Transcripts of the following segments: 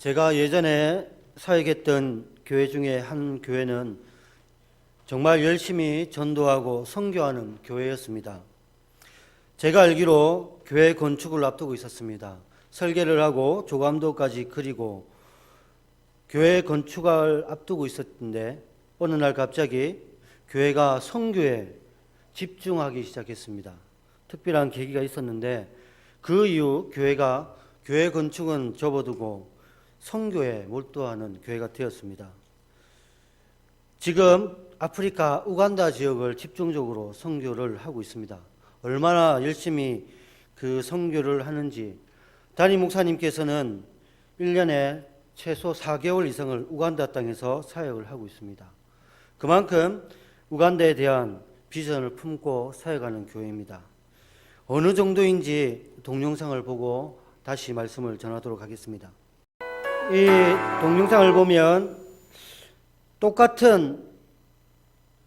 제가 예전에 사역했던 교회 중에 한 교회는 정말 열심히 전도하고 선교하는 교회였습니다. 제가 알기로 교회 건축을 앞두고 있었습니다. 설계를 하고 조감도까지 그리고 교회 건축을 앞두고 있었는데 어느 날 갑자기 교회가 선교에 집중하기 시작했습니다. 특별한 계기가 있었는데 그 이후 교회가 교회 건축은 접어두고 선교에 몰두하는 교회가 되었습니다. 지금 아프리카 우간다 지역을 집중적으로 선교를 하고 있습니다. 얼마나 열심히 그 선교를 하는지 담임 목사님께서는 1년에 최소 4개월 이상을 우간다 땅에서 사역을 하고 있습니다. 그만큼 우간다에 대한 비전을 품고 사역하는 교회입니다. 어느 정도인지 동영상을 보고 다시 말씀을 전하도록 하겠습니다. 이 동영상을 보면 똑같은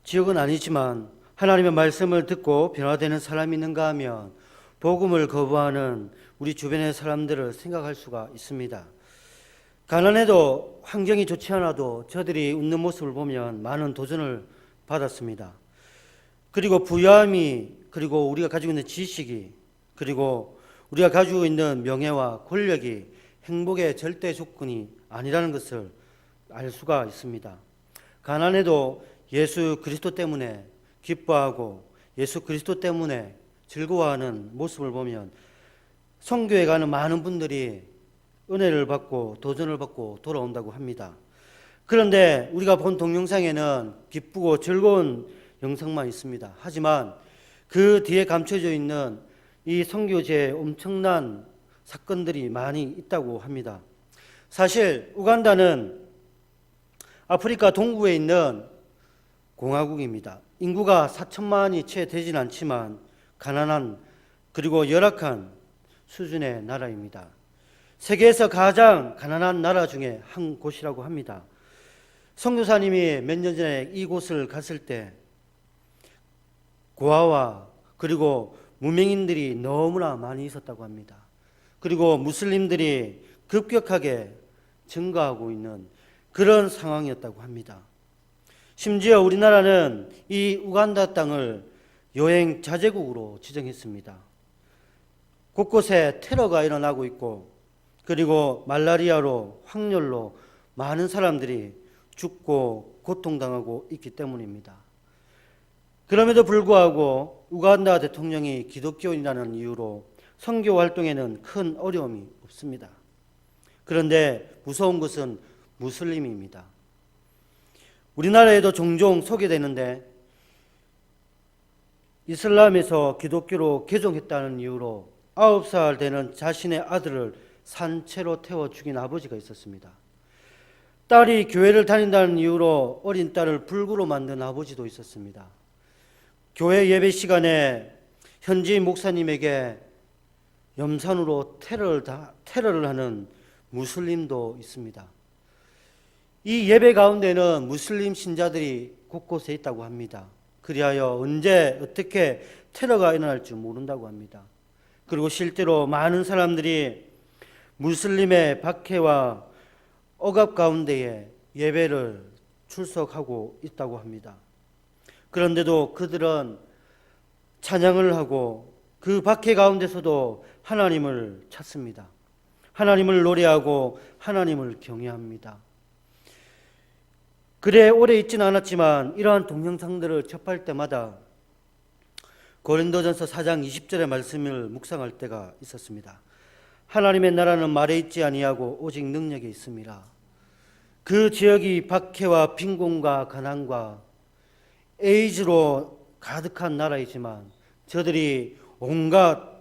지역은 아니지만 하나님의 말씀을 듣고 변화되는 사람이 있는가 하면 복음을 거부하는 우리 주변의 사람들을 생각할 수가 있습니다. 가난해도 환경이 좋지 않아도 저들이 웃는 모습을 보면 많은 도전을 받았습니다. 그리고 부유함이, 그리고 우리가 가지고 있는 지식이, 그리고 우리가 가지고 있는 명예와 권력이 행복의 절대 조건이 아니라는 것을 알 수가 있습니다. 가난해도 예수 그리스도 때문에 기뻐하고 예수 그리스도 때문에 즐거워하는 모습을 보면 선교에 가는 많은 분들이 은혜를 받고 도전을 받고 돌아온다고 합니다. 그런데 우리가 본 동영상에는 기쁘고 즐거운 영상만 있습니다. 하지만 그 뒤에 감춰져 있는 이 선교제의 엄청난 사건들이 많이 있다고 합니다. 사실 우간다는 아프리카 동부에 있는 공화국입니다. 인구가 4천만이 채 되진 않지만 가난한 그리고 열악한 수준의 나라입니다. 세계에서 가장 가난한 나라 중에 한 곳이라고 합니다. 선교사님이 몇 년 전에 이곳을 갔을 때 고아와 그리고 무명인들이 너무나 많이 있었다고 합니다. 그리고 무슬림들이 급격하게 증가하고 있는 그런 상황이었다고 합니다. 심지어 우리나라는 이 우간다 땅을 여행 자제국으로 지정했습니다. 곳곳에 테러가 일어나고 있고 그리고 말라리아로 황열로 많은 사람들이 죽고 고통당하고 있기 때문입니다. 그럼에도 불구하고 우간다 대통령이 기독교인이라는 이유로 선교 활동에는 큰 어려움이 없습니다. 그런데 무서운 것은 무슬림입니다. 우리나라에도 종종 소개되는데 이슬람에서 기독교로 개종했다는 이유로 9살 되는 자신의 아들을 산채로 태워 죽인 아버지가 있었습니다. 딸이 교회를 다닌다는 이유로 어린 딸을 불구로 만든 아버지도 있었습니다. 교회 예배 시간에 현지 목사님에게 염산으로 테러를 하는 무슬림도 있습니다. 이 예배 가운데는 무슬림 신자들이 곳곳에 있다고 합니다. 그리하여 언제 어떻게 테러가 일어날지 모른다고 합니다. 그리고 실제로 많은 사람들이 무슬림의 박해와 억압 가운데에 예배를 출석하고 있다고 합니다. 그런데도 그들은 찬양을 하고 그 박해 가운데서도 하나님을 찾습니다. 하나님을 노래하고 하나님을 경외합니다. 그래 오래 있지는 않았지만 이러한 동영상들을 접할 때마다 고린도전서 4장 20절의 말씀을 묵상할 때가 있었습니다. 하나님의 나라는 말에 있지 아니하고 오직 능력에 있습니다. 그 지역이 박해와 빈곤과 가난과 에이즈로 가득한 나라이지만 저들이 온갖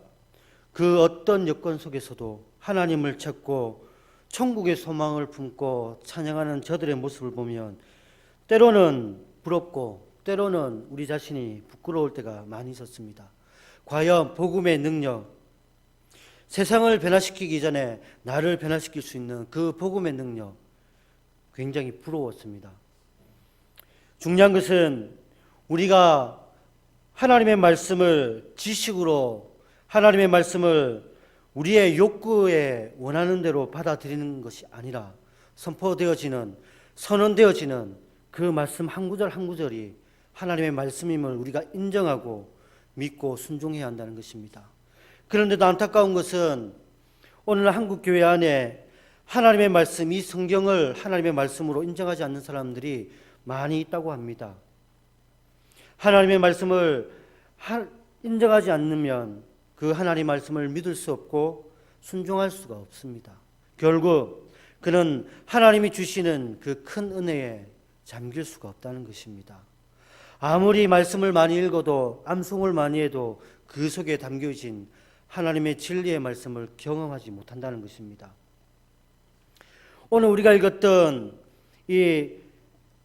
그 어떤 여건 속에서도 하나님을 찾고 천국의 소망을 품고 찬양하는 저들의 모습을 보면 때로는 부럽고 때로는 우리 자신이 부끄러울 때가 많이 있었습니다. 과연 복음의 능력, 세상을 변화시키기 전에 나를 변화시킬 수 있는 그 복음의 능력 굉장히 부러웠습니다. 중요한 것은 우리가 하나님의 말씀을 지식으로 하나님의 말씀을 우리의 욕구에 원하는 대로 받아들이는 것이 아니라 선포되어지는, 선언되어지는 그 말씀 한 구절 한 구절이 하나님의 말씀임을 우리가 인정하고 믿고 순종해야 한다는 것입니다. 그런데도 안타까운 것은 오늘 한국 교회 안에 하나님의 말씀, 이 성경을 하나님의 말씀으로 인정하지 않는 사람들이 많이 있다고 합니다. 하나님의 말씀을 인정하지 않으면 그 하나님의 말씀을 믿을 수 없고 순종할 수가 없습니다. 결국 그는 하나님이 주시는 그 큰 은혜에 잠길 수가 없다는 것입니다. 아무리 말씀을 많이 읽어도 암송을 많이 해도 그 속에 담겨진 하나님의 진리의 말씀을 경험하지 못한다는 것입니다. 오늘 우리가 읽었던 이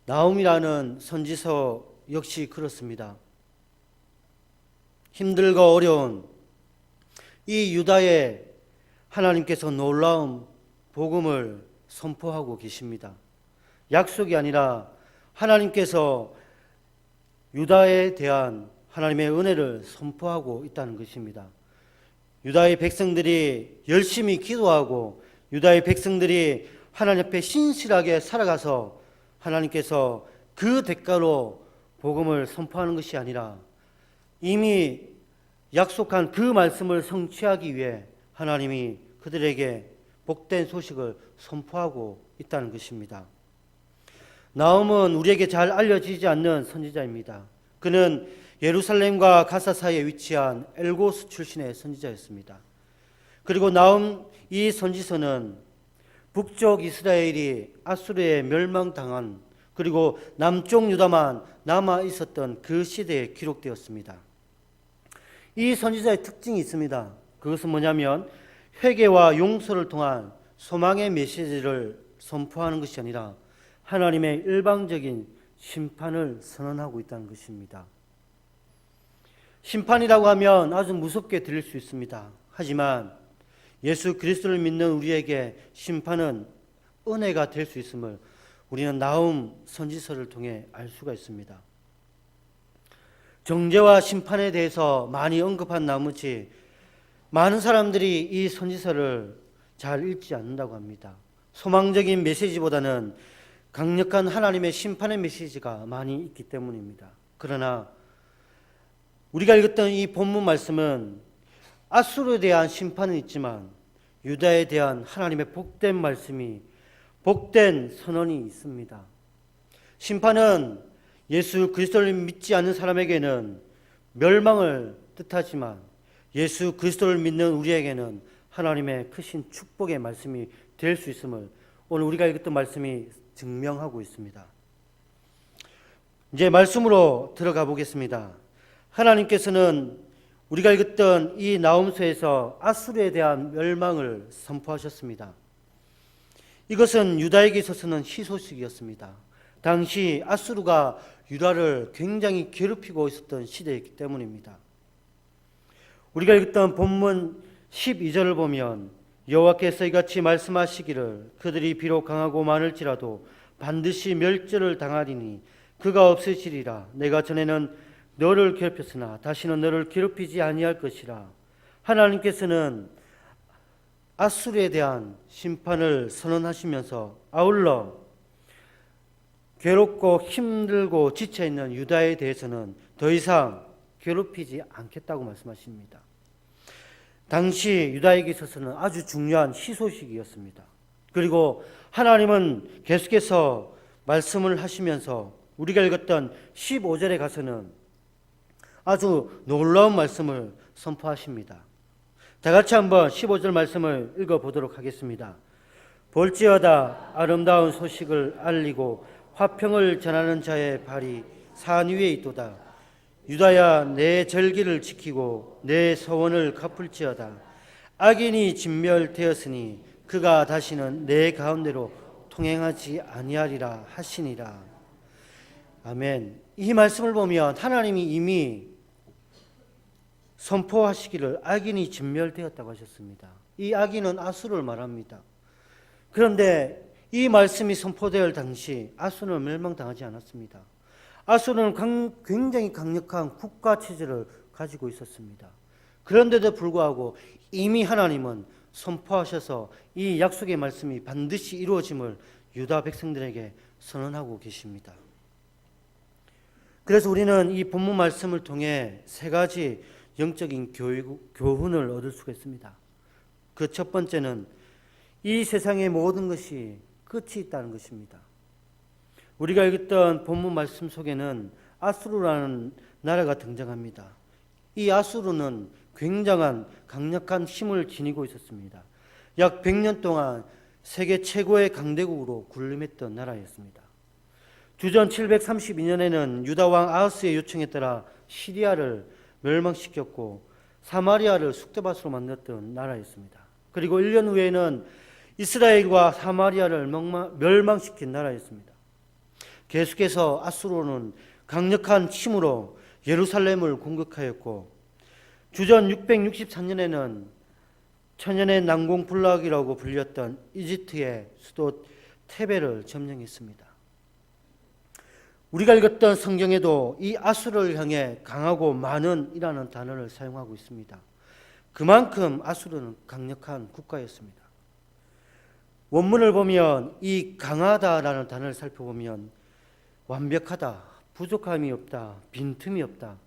나홈이라는 선지서 역시 그렇습니다. 힘들고 어려운 이 유다에 하나님께서 놀라운 복음을 선포하고 계십니다. 약속이 아니라 하나님께서 유다에 대한 하나님의 은혜를 선포하고 있다는 것입니다. 유다의 백성들이 열심히 기도하고 유다의 백성들이 하나님 앞에 신실하게 살아가서 하나님께서 그 대가로 복음을 선포하는 것이 아니라 이미 약속한 그 말씀을 성취하기 위해 하나님이 그들에게 복된 소식을 선포하고 있다는 것입니다. 나홈은 우리에게 잘 알려지지 않는 선지자입니다. 그는 예루살렘과 가사 사이에 위치한 엘고스 출신의 선지자였습니다. 그리고 나홈 이 선지서는 북쪽 이스라엘이 아수르에 멸망당한 그리고 남쪽 유다만 남아 있었던 그 시대에 기록되었습니다. 이 선지자의 특징이 있습니다. 그것은 뭐냐면 회개와 용서를 통한 소망의 메시지를 선포하는 것이 아니라 하나님의 일방적인 심판을 선언하고 있다는 것입니다. 심판이라고 하면 아주 무섭게 들릴 수 있습니다. 하지만 예수 그리스도를 믿는 우리에게 심판은 은혜가 될 수 있음을 우리는 나홈 선지서를 통해 알 수가 있습니다. 정죄와 심판에 대해서 많이 언급한 나머지 많은 사람들이 이 선지서를 잘 읽지 않는다고 합니다. 소망적인 메시지보다는 강력한 하나님의 심판의 메시지가 많이 있기 때문입니다. 그러나 우리가 읽었던 이 본문 말씀은 아수르에 대한 심판은 있지만 유다에 대한 하나님의 복된 말씀이, 복된 선언이 있습니다. 심판은 예수 그리스도를 믿지 않는 사람에게는 멸망을 뜻하지만 예수 그리스도를 믿는 우리에게는 하나님의 크신 축복의 말씀이 될 수 있음을 오늘 우리가 읽었던 말씀이 증명하고 있습니다. 이제 말씀으로 들어가 보겠습니다. 하나님께서는 우리가 읽었던 이 나홈서에서 아수르에 대한 멸망을 선포하셨습니다. 이것은 유다에게 있어서는 희소식이었습니다. 당시 아수르가 유다를 굉장히 괴롭히고 있었던 시대이기 때문입니다. 우리가 읽었던 본문 12절을 보면 여호와께서 이같이 말씀하시기를 그들이 비록 강하고 많을지라도 반드시 멸절을 당하리니 그가 없으시리라. 내가 전에는 너를 괴롭혔으나 다시는 너를 괴롭히지 아니할 것이라. 하나님께서는 아수르에 대한 심판을 선언하시면서 아울러 괴롭고 힘들고 지쳐있는 유다에 대해서는 더 이상 괴롭히지 않겠다고 말씀하십니다. 당시 유다에게 있어서는 아주 중요한 희소식이었습니다. 그리고 하나님은 계속해서 말씀을 하시면서 우리가 읽었던 15절에 가서는 아주 놀라운 말씀을 선포하십니다. 다 같이 한번 15절 말씀을 읽어보도록 하겠습니다. 볼지어다 아름다운 소식을 알리고 화평을 전하는 자의 발이 산 위에 있도다. 유다야 내 절기를 지키고 내 서원을 갚을지어다. 악인이 진멸되었으니 그가 다시는 내 가운데로 통행하지 아니하리라 하시니라. 아멘. 이 말씀을 보면 하나님이 이미 선포하시기를 악인이 진멸되었다고 하셨습니다. 이 악인은 아수르를 말합니다. 그런데 이 말씀이 선포될 당시 아수르는 멸망당하지 않았습니다. 아수르는 굉장히 강력한 국가 체제를 가지고 있었습니다. 그런데도 불구하고 이미 하나님은 선포하셔서 이 약속의 말씀이 반드시 이루어짐을 유다 백성들에게 선언하고 계십니다. 그래서 우리는 이 본문 말씀을 통해 세 가지 영적인 교훈을 얻을 수가 있습니다. 그 첫 번째는 이 세상의 모든 것이 끝이 있다는 것입니다. 우리가 읽었던 본문 말씀 속에는 아수르라는 나라가 등장합니다. 이 아수르는 굉장한 강력한 힘을 지니고 있었습니다. 약 100년 동안 세계 최고의 강대국으로 군림했던 나라였습니다. 주전 732년에는 유다 왕 아하스의 요청에 따라 시리아를 멸망시켰고 사마리아를 숙대밭으로 만들었던 나라였습니다. 그리고 1년 후에는 이스라엘과 사마리아를 멸망시킨 나라였습니다. 계속해서 아수르는 강력한 힘으로 예루살렘을 공격하였고 주전 663년에는 천연의 난공불락이라고 불렸던 이집트의 수도 테베를 점령했습니다. 우리가 읽었던 성경에도 이 아수르를 향해 강하고 많은이라는 단어를 사용하고 있습니다. 그만큼 아수르는 강력한 국가였습니다. 원문을 보면 이 강하다라는 단어를 살펴보면 완벽하다, 부족함이 없다, 빈틈이 없다.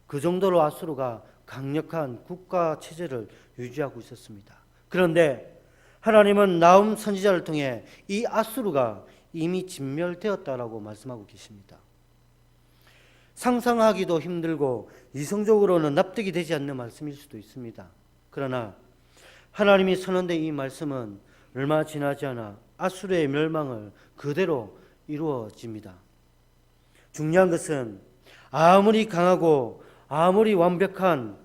그 정도로 아수르가 강력한 국가 체제를 유지하고 있었습니다. 그런데 하나님은 나훔 선지자를 통해 이 아수르가 이미 진멸되었다라고 말씀하고 계십니다. 상상하기도 힘들고 이성적으로는 납득이 되지 않는 말씀일 수도 있습니다. 그러나 하나님이 선언된 이 말씀은 얼마 지나지 않아 아수르의 멸망을 그대로 이루어집니다. 중요한 것은 아무리 강하고 아무리 완벽한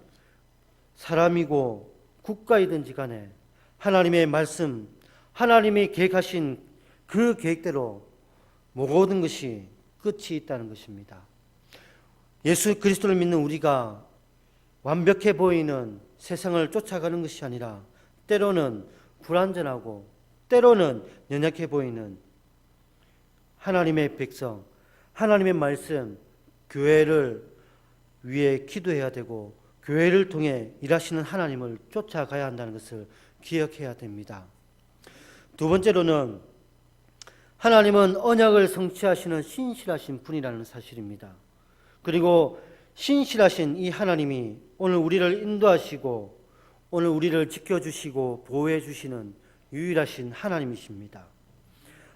사람이고 국가이든지 간에 하나님의 말씀, 하나님이 계획하신 그 계획대로 모든 것이 끝이 있다는 것입니다. 예수 그리스도를 믿는 우리가 완벽해 보이는 세상을 쫓아가는 것이 아니라 때로는 불완전하고 때로는 연약해 보이는 하나님의 백성, 하나님의 말씀, 교회를 위해 기도해야 되고 교회를 통해 일하시는 하나님을 쫓아가야 한다는 것을 기억해야 됩니다. 두 번째로는 하나님은 언약을 성취하시는 신실하신 분이라는 사실입니다. 그리고 신실하신 이 하나님이 오늘 우리를 인도하시고 오늘 우리를 지켜주시고 보호해 주시는 유일하신 하나님이십니다.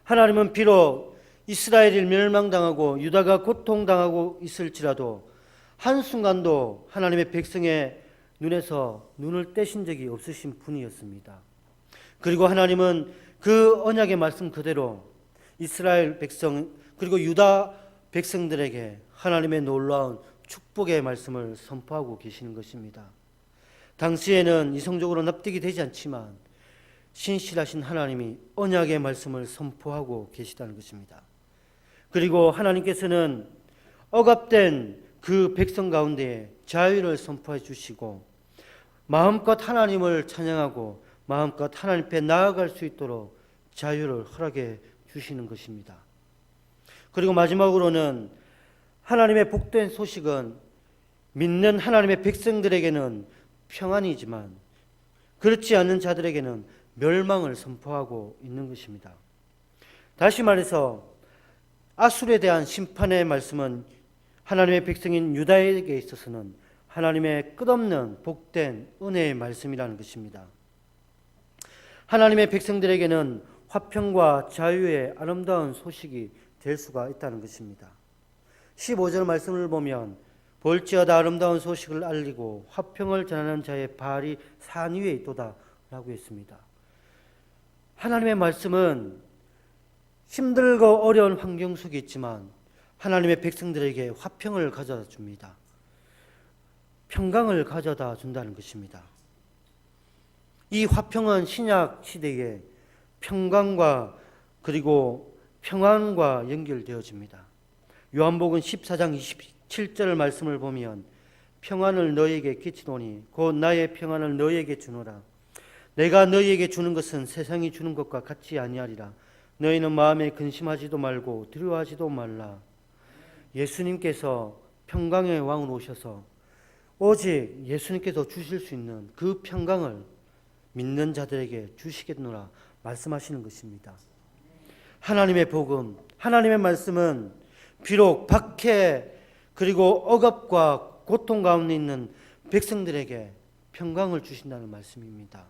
하나님은 비록 이스라엘이 멸망당하고 유다가 고통당하고 있을지라도 한순간도 하나님의 백성의 눈에서 눈을 떼신 적이 없으신 분이었습니다. 그리고 하나님은 그 언약의 말씀 그대로 이스라엘 백성 그리고 유다 백성들에게 하나님의 놀라운 축복의 말씀을 선포하고 계시는 것입니다. 당시에는 이성적으로 납득이 되지 않지만 신실하신 하나님이 언약의 말씀을 선포하고 계시다는 것입니다. 그리고 하나님께서는 억압된 그 백성 가운데 자유를 선포해 주시고 마음껏 하나님을 찬양하고 마음껏 하나님 앞에 나아갈 수 있도록 자유를 허락해 주시는 것입니다. 그리고 마지막으로는 하나님의 복된 소식은 믿는 하나님의 백성들에게는 평안이지만 그렇지 않는 자들에게는 멸망을 선포하고 있는 것입니다. 다시 말해서 아수르에 대한 심판의 말씀은 하나님의 백성인 유다에게 있어서는 하나님의 끝없는 복된 은혜의 말씀이라는 것입니다. 하나님의 백성들에게는 화평과 자유의 아름다운 소식이 될 수가 있다는 것입니다. 15절 말씀을 보면 볼지어다 아름다운 소식을 알리고 화평을 전하는 자의 발이 산 위에 있도다 라고 했습니다. 하나님의 말씀은 힘들고 어려운 환경 속에 있지만 하나님의 백성들에게 화평을 가져다 줍니다. 평강을 가져다 준다는 것입니다. 이 화평은 신약 시대에 평강과 그리고 평안과 연결되어집니다. 요한복음 14장 27절 말씀을 보면 평안을 너희에게 끼치노니 곧 나의 평안을 너희에게 주노라. 내가 너희에게 주는 것은 세상이 주는 것과 같이 아니하리라. 너희는 마음에 근심하지도 말고 두려워하지도 말라. 예수님께서 평강의 왕으로 오셔서 오직 예수님께서 주실 수 있는 그 평강을 믿는 자들에게 주시겠노라 말씀하시는 것입니다. 하나님의 복음, 하나님의 말씀은 비록 박해 그리고 억압과 고통 가운데 있는 백성들에게 평강을 주신다는 말씀입니다.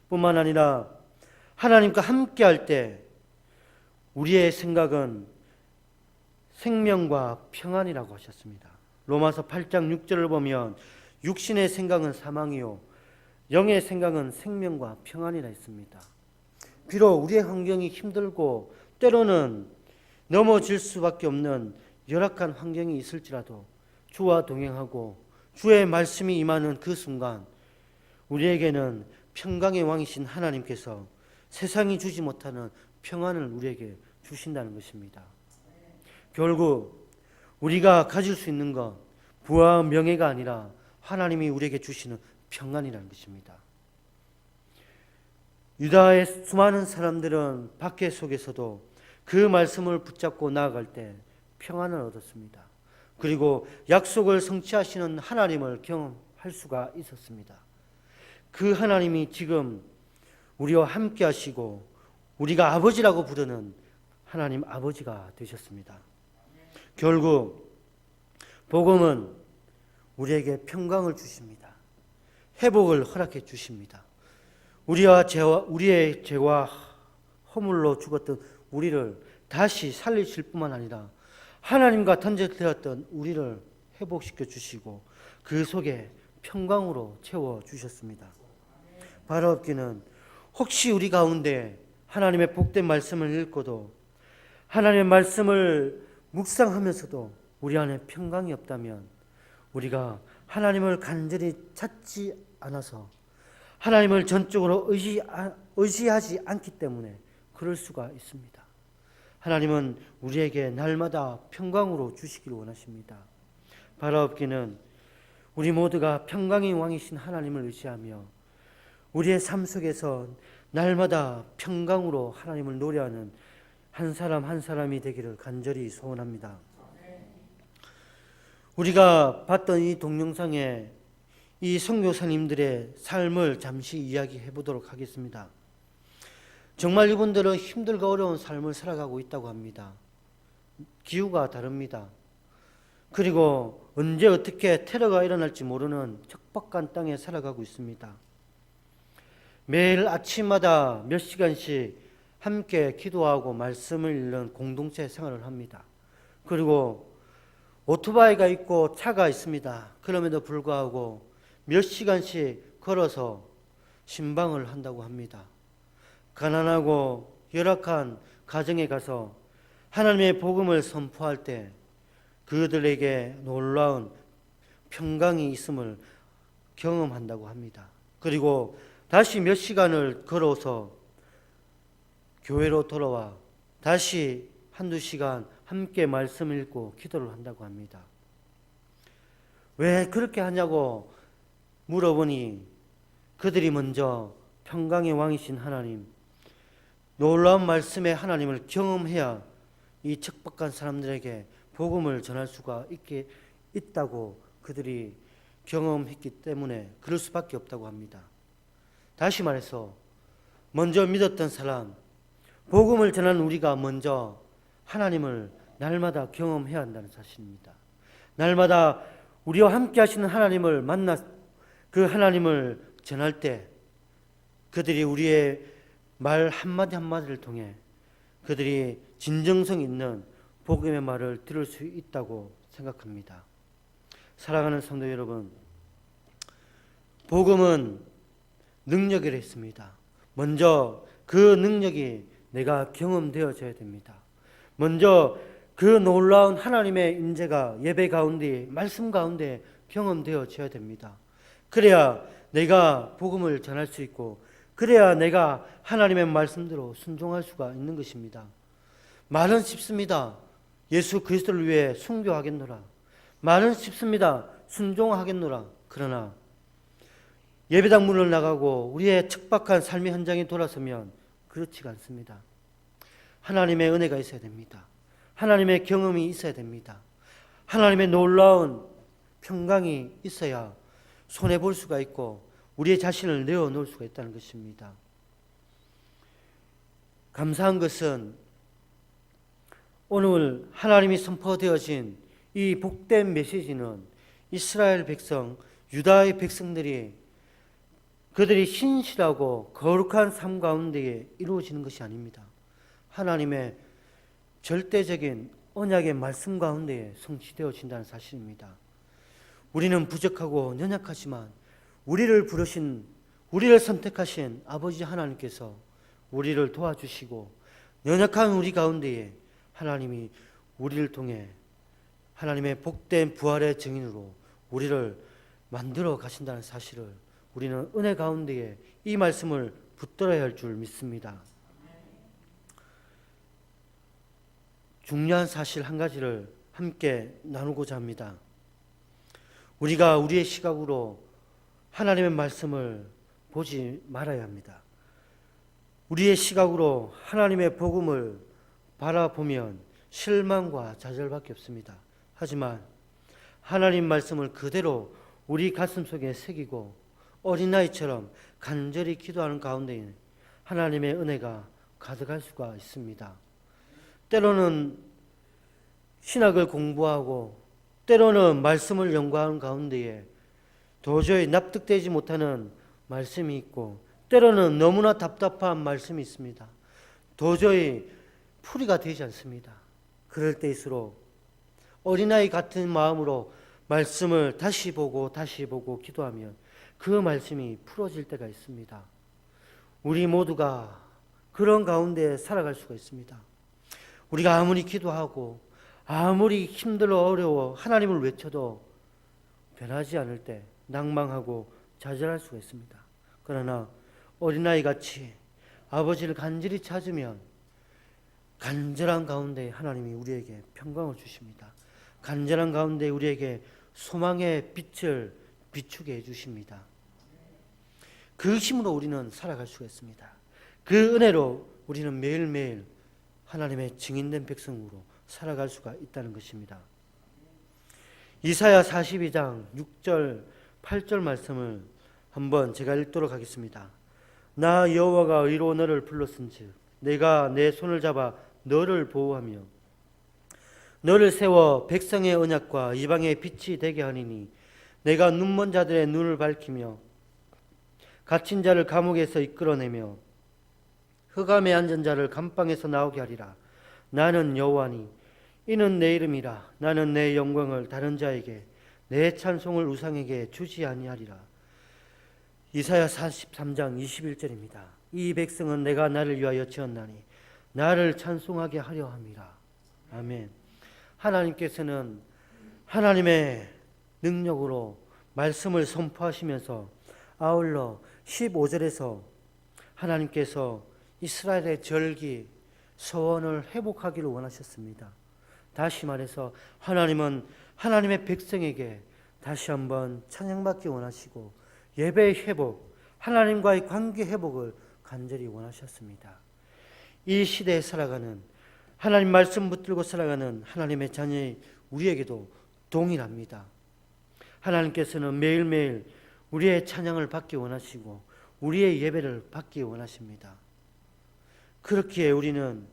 뿐만 아니라 하나님과 함께할 때 우리의 생각은 생명과 평안이라고 하셨습니다. 로마서 8장 6절을 보면 육신의 생각은 사망이요 영의 생각은 생명과 평안이라 했습니다. 비록 우리의 환경이 힘들고 때로는 넘어질 수밖에 없는 열악한 환경이 있을지라도 주와 동행하고 주의 말씀이 임하는 그 순간 우리에게는 평강의 왕이신 하나님께서 세상이 주지 못하는 평안을 우리에게 주신다는 것입니다. 결국 우리가 가질 수 있는 것 부와 명예가 아니라 하나님이 우리에게 주시는 평안이라는 것입니다. 유다의 수많은 사람들은 박해 속에서도 그 말씀을 붙잡고 나아갈 때 평안을 얻었습니다. 그리고 약속을 성취하시는 하나님을 경험할 수가 있었습니다. 그 하나님이 지금 우리와 함께 하시고 우리가 아버지라고 부르는 하나님 아버지가 되셨습니다. 결국 복음은 우리에게 평강을 주십니다. 회복을 허락해 주십니다. 우리의 죄와 허물로 죽었던 우리를 다시 살리실 뿐만 아니라 하나님과 단절되었던 우리를 회복시켜 주시고 그 속에 평강으로 채워 주셨습니다. 바로 없기는 혹시 우리 가운데 하나님의 복된 말씀을 읽고도 하나님의 말씀을 묵상하면서도 우리 안에 평강이 없다면 우리가 하나님을 간절히 찾지 않아서 하나님을 전적으로 의지하지 않기 때문에 그럴 수가 있습니다. 하나님은 우리에게 날마다 평강으로 주시기를 원하십니다. 바로 없기는 우리 모두가 평강의 왕이신 하나님을 의지하며 우리의 삶 속에서 날마다 평강으로 하나님을 노래하는 한 사람 한 사람이 되기를 간절히 소원합니다. 우리가 봤던 이 동영상에 이 선교사님들의 삶을 잠시 이야기해 보도록 하겠습니다. 정말 이분들은 힘들고 어려운 삶을 살아가고 있다고 합니다. 기후가 다릅니다. 그리고 언제 어떻게 테러가 일어날지 모르는 척박한 땅에 살아가고 있습니다. 매일 아침마다 몇 시간씩 함께 기도하고 말씀을 읽는 공동체 생활을 합니다. 그리고 오토바이가 있고 차가 있습니다. 그럼에도 불구하고 몇 시간씩 걸어서 신방을 한다고 합니다. 가난하고 열악한 가정에 가서 하나님의 복음을 선포할 때 그들에게 놀라운 평강이 있음을 경험한다고 합니다. 그리고 다시 몇 시간을 걸어서 교회로 돌아와 다시 한두 시간 함께 말씀을 읽고 기도를 한다고 합니다. 왜 그렇게 하냐고 물어보니 그들이 먼저 평강의 왕이신 하나님, 놀라운 말씀의 하나님을 경험해야 이 척박한 사람들에게 복음을 전할 수가 있다고 그들이 경험했기 때문에 그럴 수밖에 없다고 합니다. 다시 말해서 먼저 믿었던 사람, 복음을 전하는 우리가 먼저 하나님을 날마다 경험해야 한다는 사실입니다. 날마다 우리와 함께 하시는 하나님을 만나 그 하나님을 전할 때 그들이 우리의 말 한마디 한마디를 통해 그들이 진정성 있는 복음의 말을 들을 수 있다고 생각합니다. 사랑하는 성도 여러분, 복음은 능력이라 했습니다. 먼저 그 능력이 내가 경험되어져야 됩니다. 먼저 그 놀라운 하나님의 임재가 예배 가운데, 말씀 가운데 경험되어져야 됩니다. 그래야 내가 복음을 전할 수 있고 그래야 내가 하나님의 말씀대로 순종할 수가 있는 것입니다. 말은 쉽습니다. 예수 그리스도를 위해 순교하겠노라. 말은 쉽습니다. 순종하겠노라. 그러나 예배당 문을 나가고 우리의 척박한 삶의 현장에 돌아서면 그렇지가 않습니다. 하나님의 은혜가 있어야 됩니다. 하나님의 경험이 있어야 됩니다. 하나님의 놀라운 평강이 있어야 손해볼 수가 있고 우리의 자신을 내어놓을 수가 있다는 것입니다. 감사한 것은 오늘 하나님이 선포되어진 이 복된 메시지는 이스라엘 백성, 유다의 백성들이 그들이 신실하고 거룩한 삶 가운데에 이루어지는 것이 아닙니다. 하나님의 절대적인 언약의 말씀 가운데에 성취되어진다는 사실입니다. 우리는 부족하고 연약하지만 우리를 부르신, 우리를 선택하신 아버지 하나님께서 우리를 도와주시고 연약한 우리 가운데에 하나님이 우리를 통해 하나님의 복된 부활의 증인으로 우리를 만들어 가신다는 사실을 우리는 은혜 가운데에 이 말씀을 붙들어야 할 줄 믿습니다. 중요한 사실 한 가지를 함께 나누고자 합니다. 우리가 우리의 시각으로 하나님의 말씀을 보지 말아야 합니다. 우리의 시각으로 하나님의 복음을 바라보면 실망과 좌절밖에 없습니다. 하지만 하나님 말씀을 그대로 우리 가슴 속에 새기고 어린아이처럼 간절히 기도하는 가운데 하나님의 은혜가 가득할 수가 있습니다. 때로는 신학을 공부하고 때로는 말씀을 연구하는 가운데에 도저히 납득되지 못하는 말씀이 있고 때로는 너무나 답답한 말씀이 있습니다. 도저히 풀이가 되지 않습니다. 그럴 때일수록 어린아이 같은 마음으로 말씀을 다시 보고 기도하면 그 말씀이 풀어질 때가 있습니다. 우리 모두가 그런 가운데 살아갈 수가 있습니다. 우리가 아무리 기도하고 아무리 힘들어 어려워 하나님을 외쳐도 변하지 않을 때 낭망하고 좌절할 수가 있습니다. 그러나 어린아이같이 아버지를 간절히 찾으면 간절한 가운데 하나님이 우리에게 평강을 주십니다. 간절한 가운데 우리에게 소망의 빛을 비추게 해주십니다. 그 힘으로 우리는 살아갈 수가 있습니다. 그 은혜로 우리는 매일매일 하나님의 증인된 백성으로 살아갈 수가 있다는 것입니다. 이사야 42장 6절 8절 말씀을 한번 제가 읽도록 하겠습니다. 나 여호와가 의로 너를 불렀은즉 내가 내 손을 잡아 너를 보호하며 너를 세워 백성의 언약과 이방의 빛이 되게 하리니 내가 눈먼 자들의 눈을 밝히며 갇힌 자를 감옥에서 이끌어내며 흑암에 앉은 자를 감방에서 나오게 하리라. 나는 여호와니 이는 내 이름이라. 나는 내 영광을 다른 자에게 내 찬송을 우상에게 주지 아니하리라. 이사야 43장 21절입니다. 이 백성은 내가 나를 위하여 지었나니 나를 찬송하게 하려 함이라. 아멘. 하나님께서는 하나님의 능력으로 말씀을 선포하시면서 아울러 15절에서 하나님께서 이스라엘의 절기, 서원을 회복하기를 원하셨습니다. 다시 말해서 하나님은 하나님의 백성에게 다시 한번 찬양받기 원하시고 예배의 회복, 하나님과의 관계 회복을 간절히 원하셨습니다. 이 시대에 살아가는 하나님 말씀 붙들고 살아가는 하나님의 자녀의 우리에게도 동일합니다. 하나님께서는 매일매일 우리의 찬양을 받기 원하시고 우리의 예배를 받기 원하십니다. 그렇기에 우리는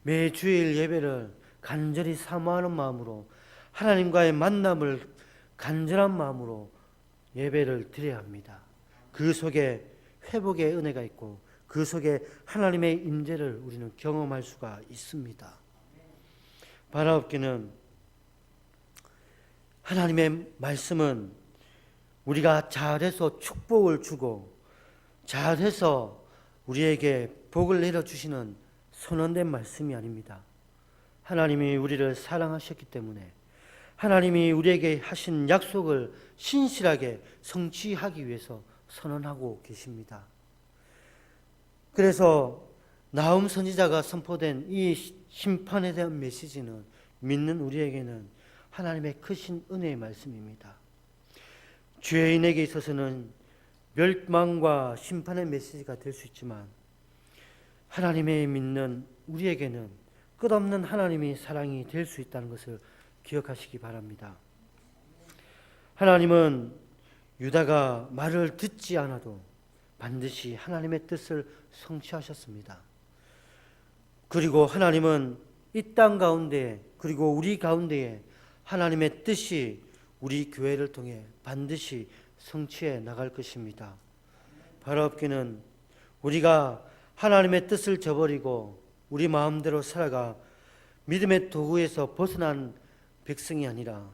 매 주일 예배를 간절히 사모하는 마음으로 하나님과의 만남을 간절한 마음으로 예배를 드려야 합니다. 그 속에 회복의 은혜가 있고 그 속에 하나님의 임재를 우리는 경험할 수가 있습니다. 바라옵기는 하나님의 말씀은 우리가 잘해서 축복을 주고 잘해서 우리에게 복을 내려주시는 선언된 말씀이 아닙니다. 하나님이 우리를 사랑하셨기 때문에 하나님이 우리에게 하신 약속을 신실하게 성취하기 위해서 선언하고 계십니다. 그래서 나훔 선지자가 선포된 이 심판에 대한 메시지는 믿는 우리에게는 하나님의 크신 은혜의 말씀입니다. 죄인에게 있어서는 멸망과 심판의 메시지가 될 수 있지만 하나님의 믿는 우리에게는 끝없는 하나님의 사랑이 될 수 있다는 것을 기억하시기 바랍니다. 하나님은 유다가 말을 듣지 않아도 반드시 하나님의 뜻을 성취하셨습니다. 그리고 하나님은 이 땅 가운데 그리고 우리 가운데에 하나님의 뜻이 우리 교회를 통해 반드시 성취해 나갈 것입니다. 바로 없기는 우리가 하나님의 뜻을 저버리고 우리 마음대로 살아가 믿음의 도구에서 벗어난 백성이 아니라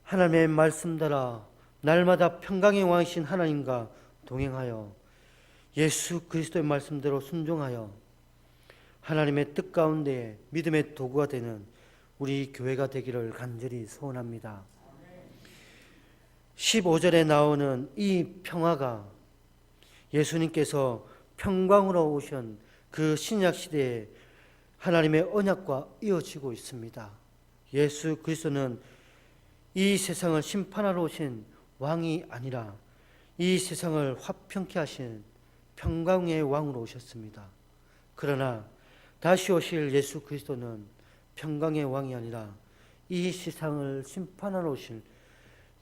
하나님의 말씀 따라 날마다 평강의 왕이신 하나님과 동행하여 예수 그리스도의 말씀대로 순종하여 하나님의 뜻 가운데 믿음의 도구가 되는 우리 교회가 되기를 간절히 소원합니다. 15절에 나오는 이 평화가 예수님께서 평강으로 오신 그 신약 시대에 하나님의 언약과 이어지고 있습니다. 예수 그리스도는 이 세상을 심판하러 오신 왕이 아니라 이 세상을 화평케 하신 평강의 왕으로 오셨습니다. 그러나 다시 오실 예수 그리스도는 평강의 왕이 아니라 이 세상을 심판하러 오실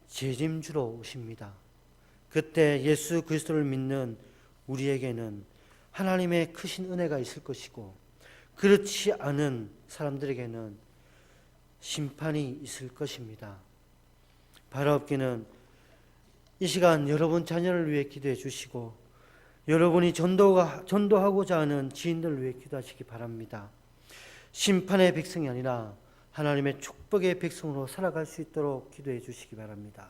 재림주로 오십니다. 그때 예수 그리스도를 믿는 우리에게는 하나님의 크신 은혜가 있을 것이고 그렇지 않은 사람들에게는 심판이 있을 것입니다. 바로 없기는 이 시간 여러분 자녀를 위해 기도해 주시고 여러분이 전도하고자 하는 지인들을 위해 기도하시기 바랍니다. 심판의 백성이 아니라 하나님의 축복의 백성으로 살아갈 수 있도록 기도해 주시기 바랍니다.